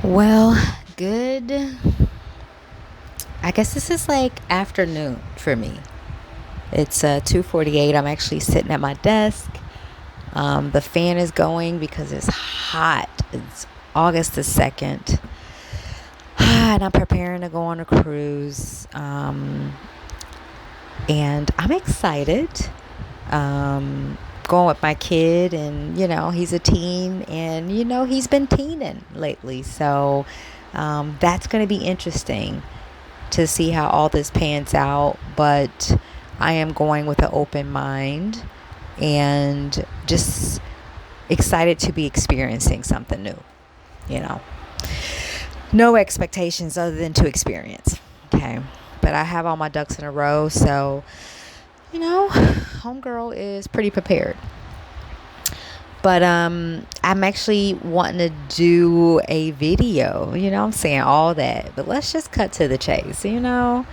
Well, good. I guess this is like afternoon for me. It's 2:48. I'm actually sitting at my desk. The fan is going because it's hot. It's August the 2nd. And I'm preparing to go on a cruise. And I'm excited. Going with my kid, and he's a teen, and he's been teening lately. So that's going to be interesting to see how all this pans out. But I am going with an open mind and just excited to be experiencing something new. You know, no expectations other than to experience. Okay. But I have all my ducks in a row. So, homegirl is pretty prepared. But I'm actually wanting to do a video. I'm saying all that, but let's just cut to the chase. I'm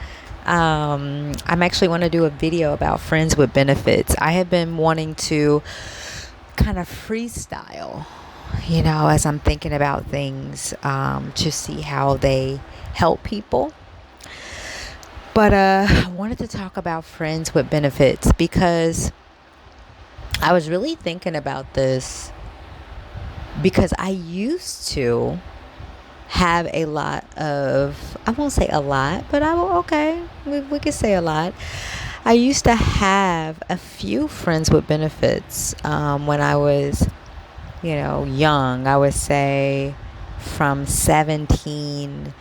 actually want to do a video about friends with benefits. I have been wanting to kind of freestyle, as I'm thinking about things, to see how they help people. But I wanted to talk about friends with benefits because I was really thinking about this because I used to have a lot of, I won't say a lot, but we could say a lot. I used to have a few friends with benefits when I was, young. I would say from 17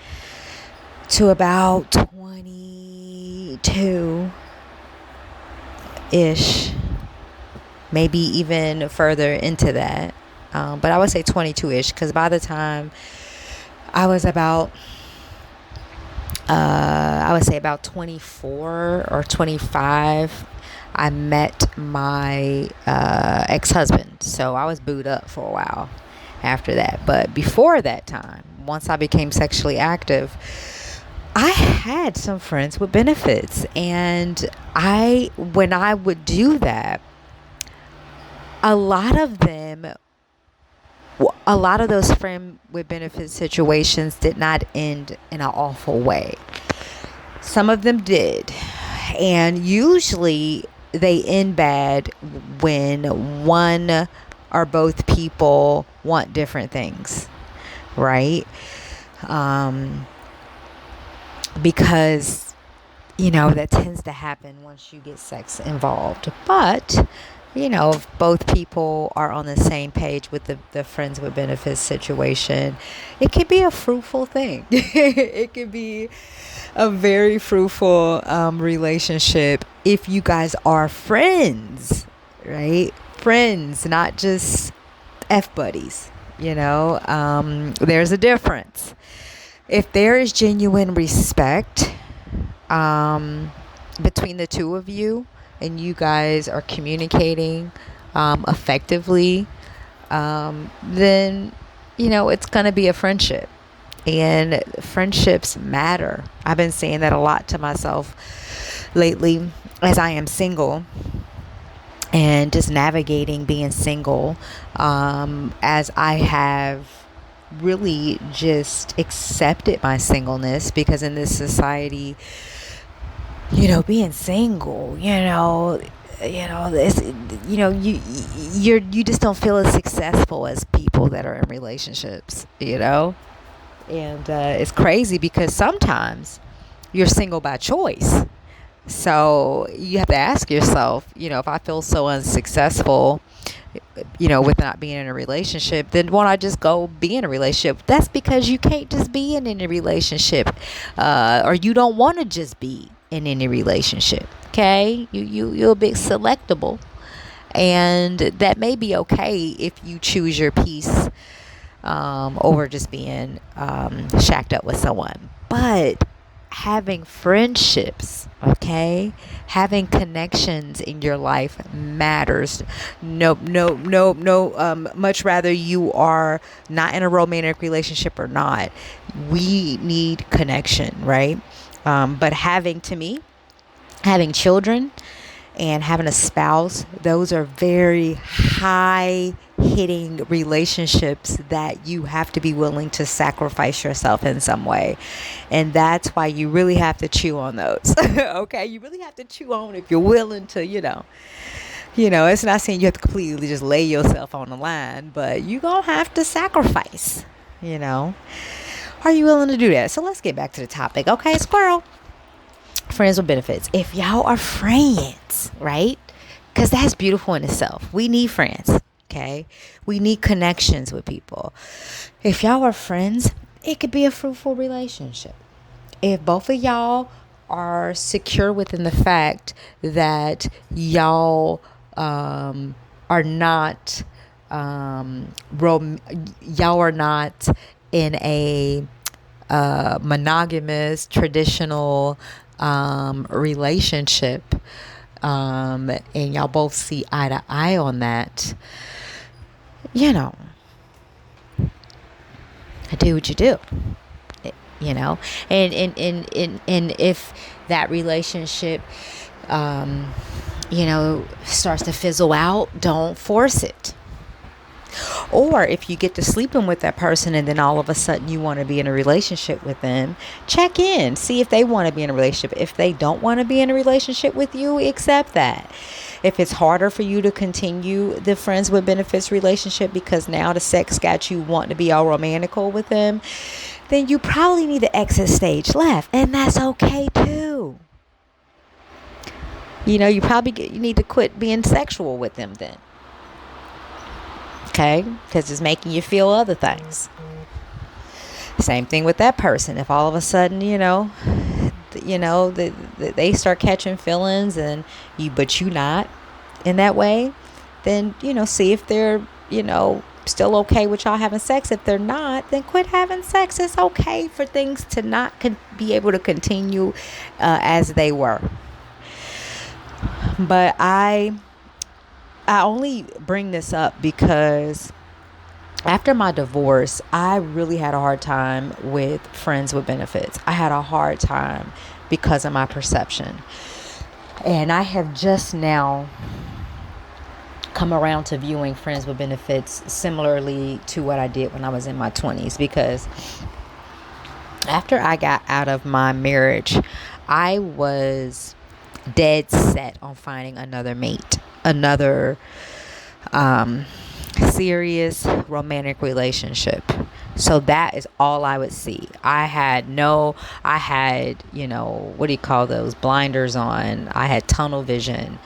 to about 22-ish. Maybe even further into that. But I would say 22-ish, because by the time I was about, I would say about 24 or 25, I met my ex-husband. So I was booed up for a while after that. But before that time, once I became sexually active, I had some friends with benefits. And when I would do that, a lot of those friend with benefits situations did not end in an awful way. Some of them did. And usually they end bad when one or both people want different things, right? Because, that tends to happen once you get sex involved. But if both people are on the same page with the friends with benefits situation, it can be a fruitful thing. It can be a very fruitful relationship if you guys are friends, right? Friends, not just F buddies. There's a difference. If there is genuine respect between the two of you, and you guys are communicating effectively, then, it's going to be a friendship. And friendships matter. I've been saying that a lot to myself lately as I am single and just navigating being single, as I have really just accepted my singleness, because in this society, being single, it's, you just don't feel as successful as people that are in relationships, and it's crazy because sometimes you're single by choice. So you have to ask yourself, if I feel so unsuccessful, with not being in a relationship, then won't I just go be in a relationship? That's because you can't just be in any relationship, or you don't want to just be in any relationship. Okay, you're a bit selectable, and that may be okay if you choose your peace over just being shacked up with someone. But having friendships, okay, having connections in your life matters. No, much rather you are not in a romantic relationship or not, we need connection, right? But having children and having a spouse, those are very high hitting relationships that you have to be willing to sacrifice yourself in some way. And that's why you really have to chew on those. Okay? You really have to chew on if you're willing to, it's not saying you have to completely just lay yourself on the line, but you're going to have to sacrifice, Are you willing to do that? So let's get back to the topic. Okay, squirrel. Friends with benefits. If y'all are friends, right? Because that's beautiful in itself. We need friends, okay? We need connections with people. If y'all are friends, it could be a fruitful relationship. If both of y'all are secure within the fact that y'all are not y'all are not in a monogamous traditional relationship, and y'all both see eye to eye on that, do what you do, and if that relationship starts to fizzle out, don't force it. Or if you get to sleeping with that person and then all of a sudden you want to be in a relationship with them, check in, see if they want to be in a relationship. If they don't want to be in a relationship with you, accept that. If it's harder for you to continue the friends with benefits relationship because now the sex got you wanting to be all romantical with them, then you probably need to exit stage left, and that's okay too. You need to quit being sexual with them then. Okay? Because it's making you feel other things. Same thing with that person. If all of a sudden, they start catching feelings but you not in that way, then, see if they're, still okay with y'all having sex. If they're not, then quit having sex. It's okay for things to not be able to continue as they were. But I only bring this up because after my divorce, I really had a hard time with friends with benefits. I had a hard time because of my perception. And I have just now come around to viewing friends with benefits similarly to what I did when I was in my 20s. Because after I got out of my marriage, I was dead set on finding another mate, another serious romantic relationship. So that is all I would see. I had what do you call those, blinders on. I had tunnel vision,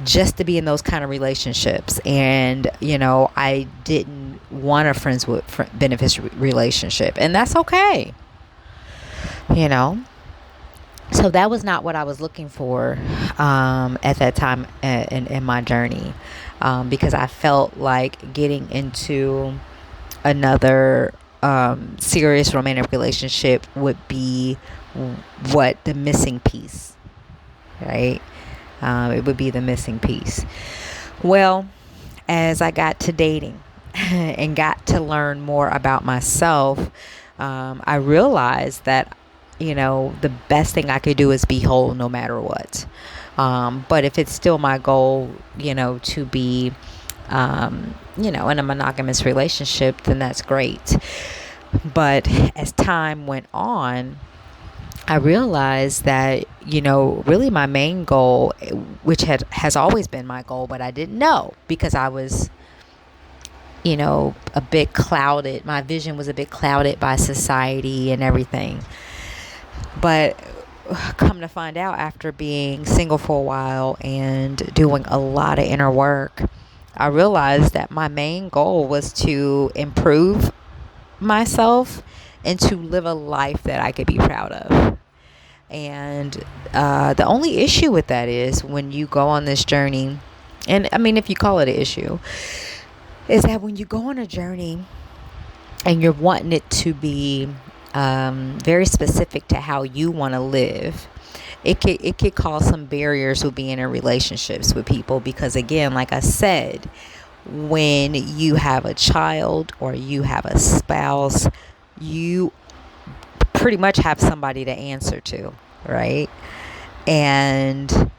just to be in those kind of relationships. And I didn't want a friends with benefits relationship, and that's okay. So that was not what I was looking for at that time in my journey, because I felt like getting into another serious romantic relationship would be the missing piece, right? It would be the missing piece. Well, as I got to dating and got to learn more about myself, I realized that the best thing I could do is be whole no matter what. But if it's still my goal, to be, in a monogamous relationship, then that's great. But as time went on, I realized that, really my main goal, which has always been my goal, but I didn't know because I was, a bit clouded. My vision was a bit clouded by society and everything. But come to find out, after being single for a while and doing a lot of inner work, I realized that my main goal was to improve myself and to live a life that I could be proud of. And the only issue with that is when you go on this journey, and I mean, if you call it an issue, is that when you go on a journey and you're wanting it to be very specific to how you want to live, it could cause some barriers with being in relationships with people. Because again, like I said, when you have a child or you have a spouse, you pretty much have somebody to answer to, right? And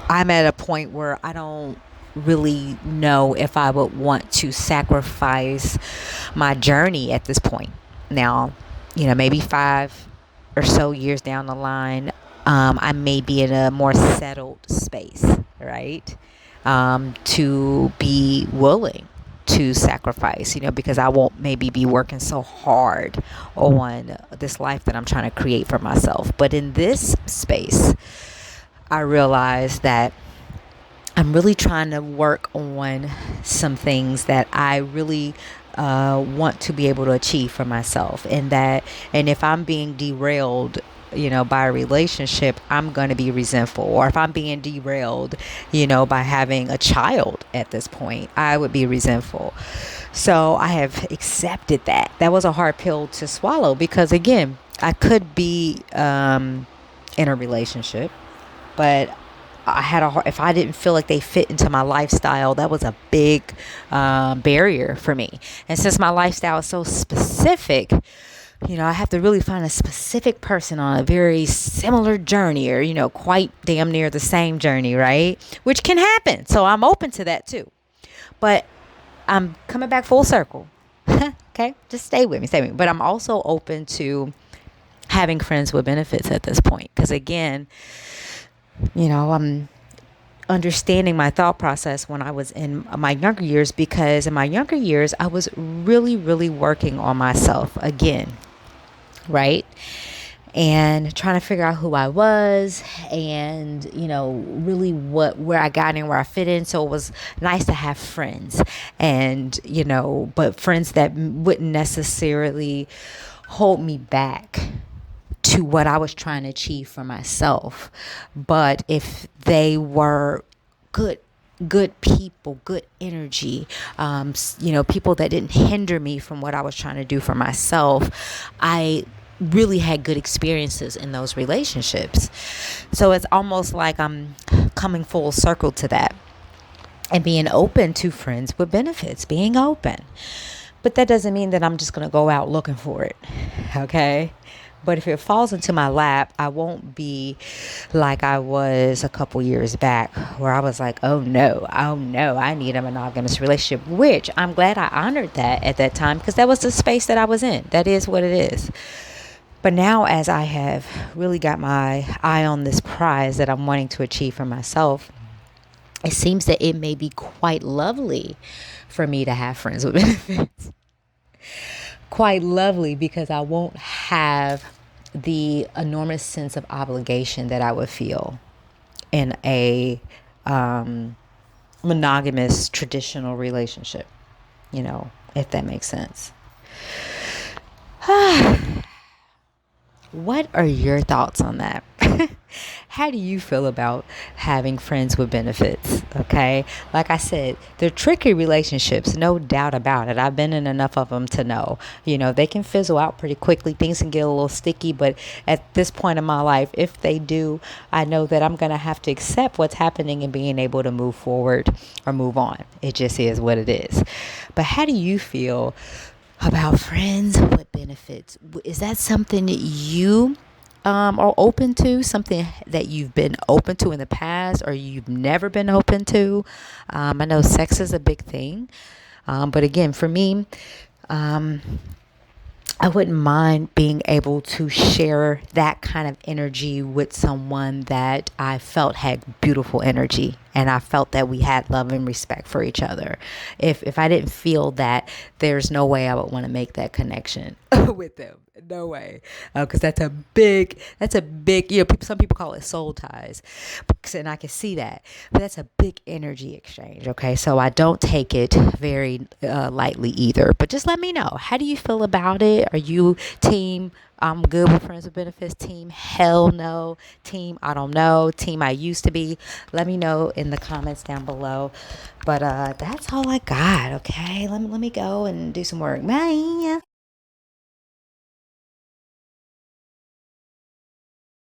I'm at a point where I don't really know if I would want to sacrifice my journey at this point. Now, maybe 5 or so years down the line, I may be in a more settled space, right? To be willing to sacrifice, because I won't maybe be working so hard on this life that I'm trying to create for myself. But in this space, I realize that I'm really trying to work on some things that I really want to be able to achieve for myself. And if I'm being derailed, by a relationship, I'm going to be resentful. Or if I'm being derailed, by having a child at this point, I would be resentful. So I have accepted that. That was a hard pill to swallow because, again, I could be in a relationship, but if I didn't feel like they fit into my lifestyle, that was a big barrier for me. And since my lifestyle is so specific, I have to really find a specific person on a very similar journey or, quite damn near the same journey, right? Which can happen. So I'm open to that too. But I'm coming back full circle. Okay? Just stay with me. But I'm also open to having friends with benefits at this point. Because again, I'm understanding my thought process when I was in my younger years, because in my younger years, I was really, really working on myself again, right? And trying to figure out who I was and, really where I got in, where I fit in. So it was nice to have friends and, but friends that wouldn't necessarily hold me back to what I was trying to achieve for myself. But if they were good people, good energy, people that didn't hinder me from what I was trying to do for myself, I really had good experiences in those relationships. So it's almost like I'm coming full circle to that and being open to friends with benefits, being open. But that doesn't mean that I'm just going to go out looking for it. Okay? But if it falls into my lap, I won't be like I was a couple years back where I was like, oh no, I need a monogamous relationship, which I'm glad I honored that at that time because that was the space that I was in. That is what it is. But now as I have really got my eye on this prize that I'm wanting to achieve for myself, it seems that it may be quite lovely for me to have friends with benefits. Quite lovely because I won't have the enormous sense of obligation that I would feel in a monogamous traditional relationship, if that makes sense. What are your thoughts on that? How do you feel about having friends with benefits? Okay. Like I said, they're tricky relationships, no doubt about it. I've been in enough of them to know, they can fizzle out pretty quickly. Things can get a little sticky, but at this point in my life, if they do, I know that I'm going to have to accept what's happening and being able to move forward or move on. It just is what it is. But how do you feel about friends with benefits? Is that something that you are open to, something that you've been open to in the past or you've never been open to? I know sex is a big thing. But again, for me, I wouldn't mind being able to share that kind of energy with someone that I felt had beautiful energy and I felt that we had love and respect for each other. If I didn't feel that, there's no way I would want to make that connection with them. No way. Because that's a big, some people call it soul ties. And I can see that. But that's a big energy exchange. Okay. So I don't take it very lightly either. But just let me know. How do you feel about it? Are you team I'm good with friends with benefits? Team hell no? Team I don't know? Team I used to be? Let me know in the comments down below. But that's all I got. Okay. Let me go and do some work. Bye.